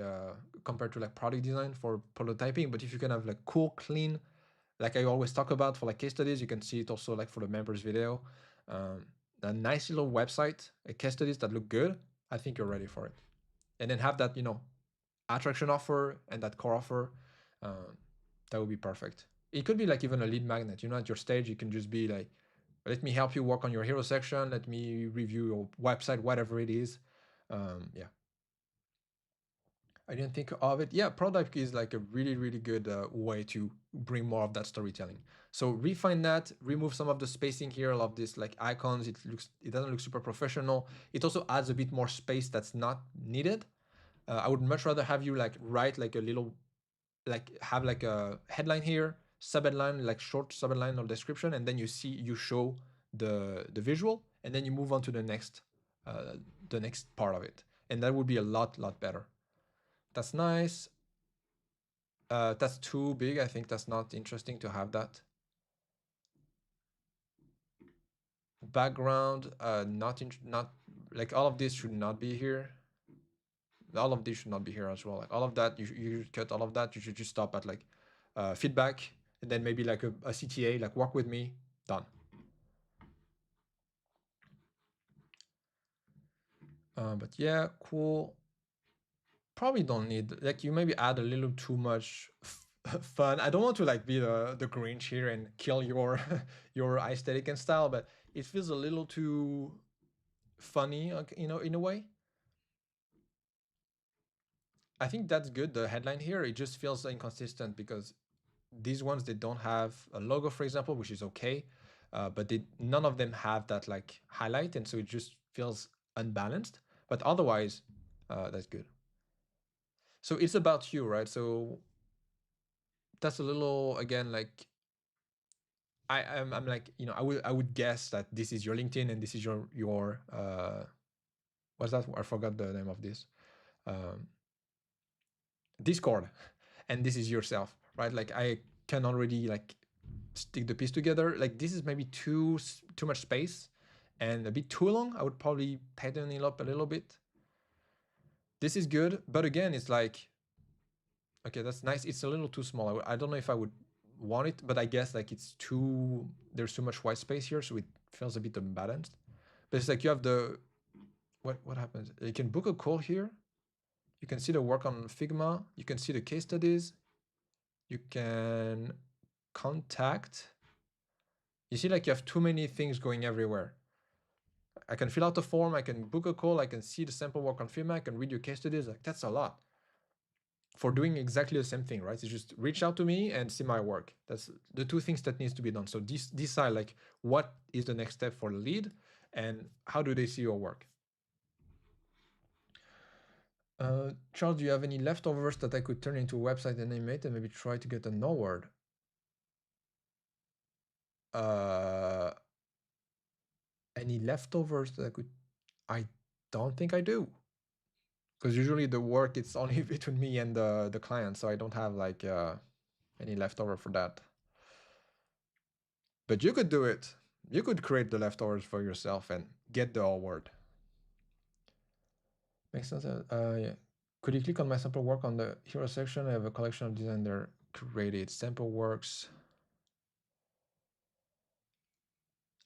compared to like product design for prototyping. But if you can have like cool, clean, like I always talk about for like case studies, you can see it also like for the members video. Um, a nice little website, a case studies that look good. I think you're ready for it. And then have that, you know, attraction offer and that core offer. Um, that would be perfect. It could be like even a lead magnet. You know, at your stage, you can just be like, let me help you work on your hero section. Let me review your website, whatever it is. Yeah, I didn't think of it. Yeah, product is like a really, really good way to bring more of that storytelling. So refine that, remove some of the spacing here, all of this like icons. It doesn't look super professional. It also adds a bit more space that's not needed. I would much rather have you like write like a little, like have like a headline here, sub headline, like short sub headline or description, and then you show the visual, and then you move on to uh, the next part of it, and that would be a lot better. That's nice. That's too big. I think that's not interesting to have that. Background, not like all of this should not be here. All of this should not be here as well. Like all of that, you should cut all of that. You should just stop at like feedback, and then maybe like a CTA, like work with me, done. But yeah, cool. Probably don't need, like, you maybe add a little too much fun. I don't want to like be the Grinch here and kill your your aesthetic and style, but it feels a little too funny, like, you know, in a way. I think that's good. The headline here, it just feels inconsistent because these ones, they don't have a logo, for example, which is okay, but none of them have that like highlight, and so it just feels unbalanced. But otherwise, that's good. So it's about you, right? So that's a little, again, like I'm like, I would guess that this is your LinkedIn and this is your what's that? I forgot the name of this. Um, Discord, and this is yourself, right? Like I can already like stick the piece together. Like this is maybe too much space and a bit too long. I would probably tighten it up a little bit. This is good, but again, it's like, okay, that's nice. It's a little too small. I don't know if I would want it, but I guess like there's too much white space here, so it feels a bit unbalanced. But it's like you have what happens? You can book a call here. You can see the work on Figma. You can see the case studies. You can contact. You see, like you have too many things going everywhere. I can fill out the form. I can book a call. I can see the sample work on Figma. I can read your case studies. Like that's a lot for doing exactly the same thing, right? So just reach out to me and see my work. That's the two things that needs to be done. So decide like what is the next step for the lead and how do they see your work. Charles, do you have any leftovers that I could turn into a website and animate and maybe try to get an award? Uh, any leftovers that I could? I don't think I do, because usually the work it's only between me and the client, so I don't have like any leftover for that. But you could do it. You could create the leftovers for yourself and get the award. Makes sense. Yeah. Could you click on my sample work on the hero section? I have a collection of design there created. Sample works.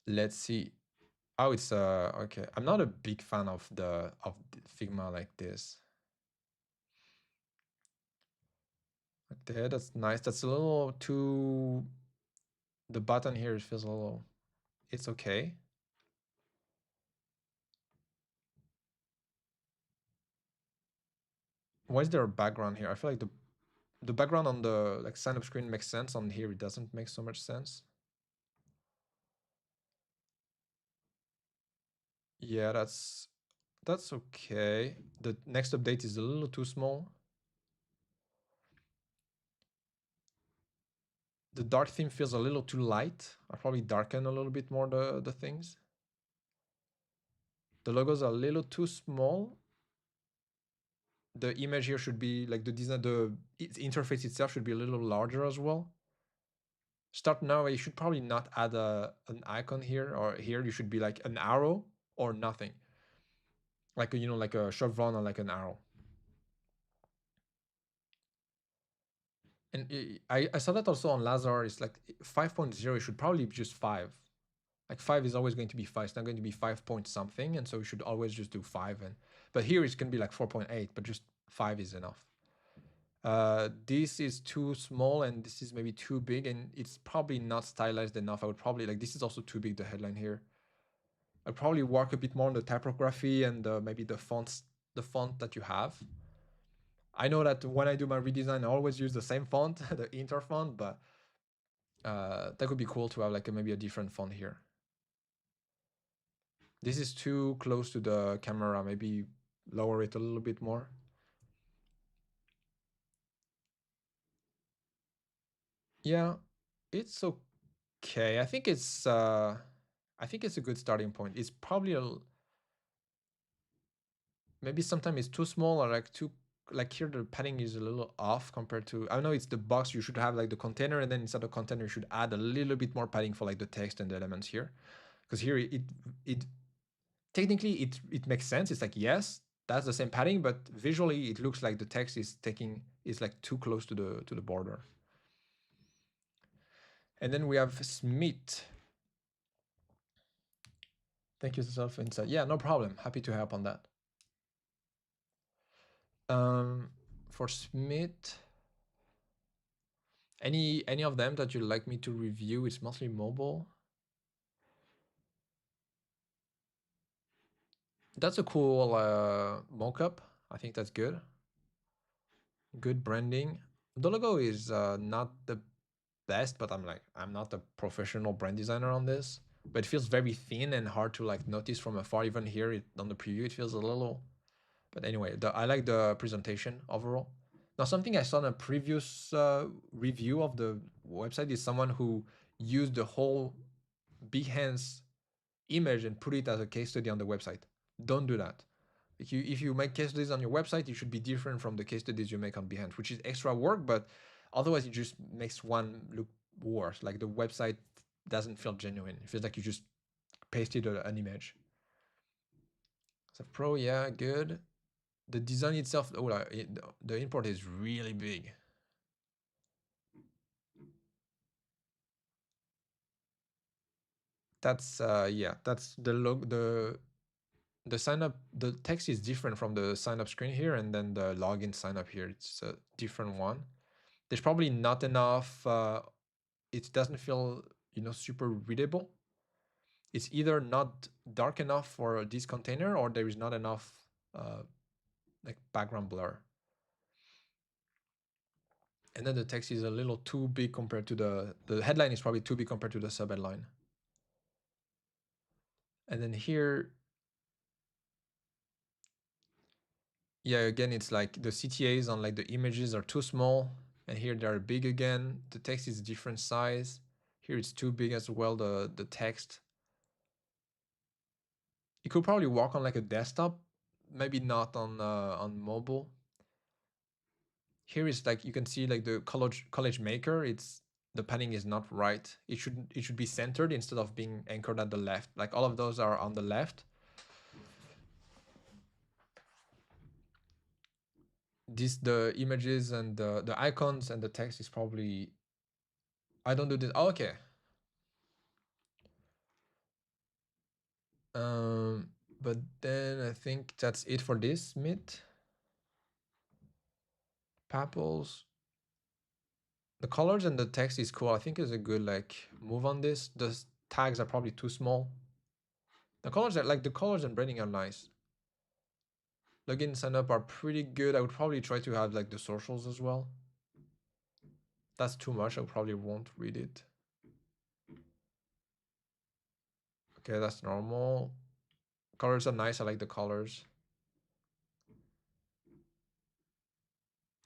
Let's see. Oh, it's okay. I'm not a big fan of the Figma like this. Okay, that's nice. That's a little too. The button here feels a little. It's okay. Why is there a background here? I feel like the background on the like sign up screen makes sense. On here, it doesn't make so much sense. Yeah, that's okay. The next update is a little too small. The dark theme feels a little too light. I'll probably darken a little bit more the things. The logos are a little too small. The image here should be like the design, the interface itself should be a little larger as well. Start now, you should probably not add an icon here, or here you should be like an arrow or nothing. Like like a chevron or like an arrow. And I saw that also on Lazar. It's like 5.0. It should probably be just 5. Like 5 is always going to be 5. It's not going to be 5 point something, and so we should always just do 5. But here it's going to be like 4.8, but just 5 is enough. This is too small, and this is maybe too big, and it's probably not stylized enough. I would probably like this is also too big, the headline here. I'd probably work a bit more on the typography and maybe the font that you have. I know that when I do my redesign, I always use the same font, the Inter font, but that could be cool to have like maybe a different font here. This is too close to the camera. Maybe lower it a little bit more. Yeah, it's okay. I think it's a good starting point. It's probably maybe sometimes it's too small, or like too like here the padding is a little off compared to, I know it's the box, you should have like the container, and then inside the container you should add a little bit more padding for like the text and the elements here, because here it technically it makes sense. It's like, yes, that's the same padding, but visually it looks like the text is like too close to the border. And then we have Smith. Thank you, Self Insight. Yeah, no problem. Happy to help on that. For Smith, any of them that you'd like me to review? It's mostly mobile. That's a cool mockup. I think that's good. Good branding. The logo is not the best, but I'm not a professional brand designer on this. But it feels very thin and hard to like notice from afar. Even here on the preview, it feels a little. But anyway, I like the presentation overall. Now, something I saw in a previous review of the website is someone who used the whole Behance image and put it as a case study on the website. Don't do that. If you make case studies on your website, it should be different from the case studies you make on Behance, which is extra work, but otherwise it just makes one look worse. Like the website doesn't feel genuine. It feels like you just pasted an image. So Pro, yeah, good. The design itself, the import is really big. That's yeah, that's the log the sign up. The text is different from the sign up screen here, and then the login sign up here. It's a different one. There's probably not enough. It doesn't feel super readable. It's either not dark enough for this container, or there is not enough uh, like background blur. And then the text is a little too big compared to the headline is probably too big compared to the sub headline. And then here, yeah, again, it's like the CTAs on like the images are too small, and here they are big again. The text is different size. Here it's too big as well, the text. It could probably work on like a desktop, maybe not on mobile. Here is like you can see like the college maker. It's the padding is not right. It should be centered instead of being anchored at the left. Like all of those are on the left. The images and the icons and the text is probably I don't do this. Oh, okay. But then I think that's it for this Meet. Papples. The colors and the text is cool. I think it's a good like move on this. The tags are probably too small. The colors and branding are nice. Login and sign up are pretty good. I would probably try to have like the socials as well. That's too much. I probably won't read it. Okay, that's normal. Colors are nice. I like the colors.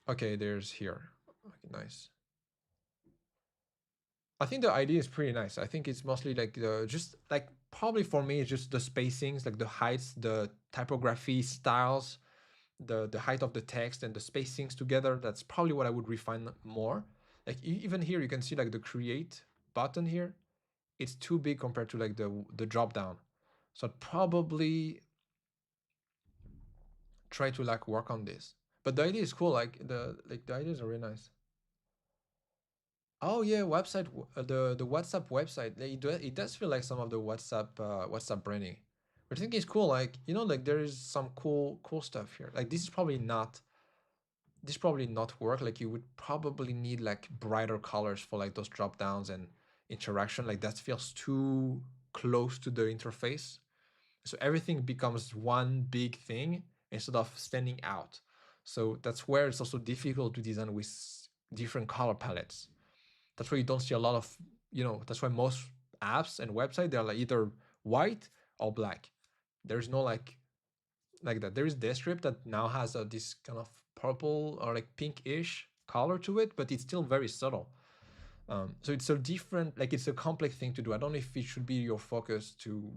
Okay, there's here. Okay, nice. I think the idea is pretty nice. I think it's mostly like just like probably for me it's just the spacings, like the heights, the typography styles, the height of the text and the spacings together. That's probably what I would refine more. Like even here you can see like the create button here. It's too big compared to like the drop down. So I'd probably try to like work on this. But the idea is cool. Like the ideas are really nice. Oh yeah, website the WhatsApp website. It does feel like some of the WhatsApp branding. But I think it's cool. Like like there is some cool stuff here. Like this probably not work. Like you would probably need like brighter colors for like those drop downs and interaction. Like that feels too close to the interface. So everything becomes one big thing instead of standing out. So that's where it's also difficult to design with different color palettes. That's why you don't see a lot of that's why most apps and websites they're like either white or black. There's no like that. There is Descript that now has this kind of purple or like pinkish color to it, but it's still very subtle. So it's a different, like it's a complex thing to do. I don't know if it should be your focus to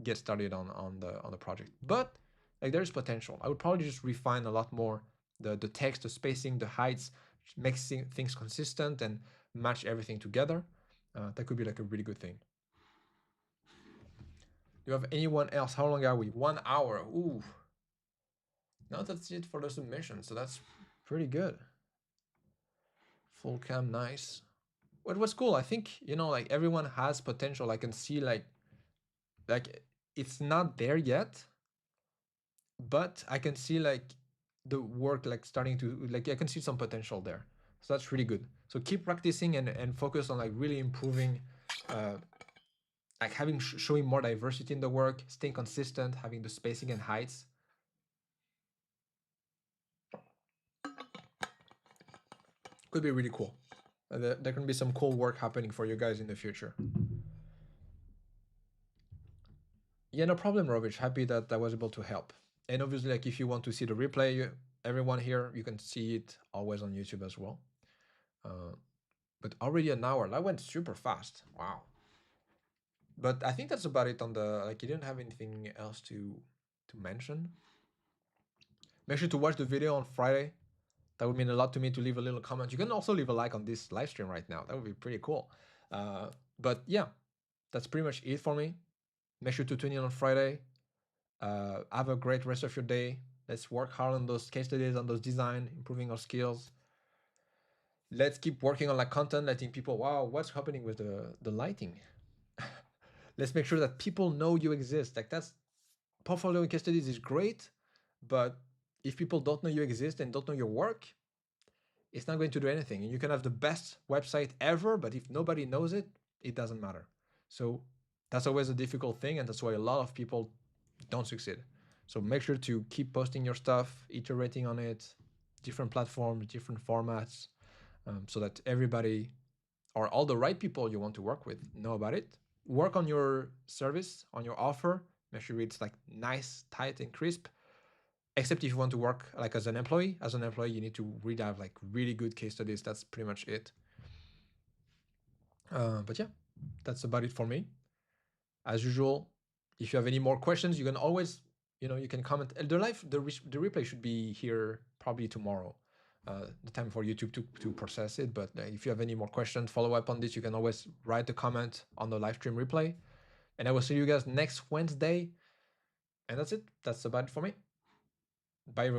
get started on the project, but like there is potential. I would probably just refine a lot more the text, the spacing, the heights, make things consistent and match everything together. That could be like a really good thing. Do you have anyone else? How long are we? 1 hour. Ooh. Now that's it for the submission. So that's pretty good. Full cam, nice. What was cool? I think like everyone has potential. I can see like it's not there yet, but I can see like the work like starting to like I can see some potential there. So that's really good. So keep practicing and focus on like really improving, uh, like showing more diversity in the work, staying consistent, having the spacing and heights. Could be really cool. There can be some cool work happening for you guys in the future. Yeah, no problem, Rovich. Happy that I was able to help. And obviously, like if you want to see the replay, everyone here, you can see it always on YouTube as well. Uh, but already an hour. That went super fast. Wow. But I think that's about it on the like. You didn't have anything else to mention. Make sure to watch the video on Friday. That would mean a lot to me to leave a little comment. You can also leave a like on this live stream right now. That would be pretty cool. But yeah, that's pretty much it for me. Make sure to tune in on Friday. Have a great rest of your day. Let's work hard on those case studies, on those design, improving our skills. Let's keep working on like content, letting people, wow, what's happening with the lighting? Let's make sure that people know you exist. Like that's portfolio and case studies is great, but if people don't know you exist and don't know your work, it's not going to do anything. And you can have the best website ever, but if nobody knows it, it doesn't matter. So that's always a difficult thing, and that's why a lot of people don't succeed. So make sure to keep posting your stuff, iterating on it, different platforms, different formats, so that everybody or all the right people you want to work with know about it. Work on your service, on your offer. Make sure it's like nice, tight, and crisp. Except if you want to work like as an employee. As an employee, you need to really have like really good case studies. That's pretty much it. But yeah, that's about it for me. As usual, if you have any more questions, you can always, you can comment. The replay should be here probably tomorrow. The time for YouTube to process it. But if you have any more questions, follow up on this, you can always write a comment on the live stream replay. And I will see you guys next Wednesday. And that's it. That's about it for me. Bye, everyone.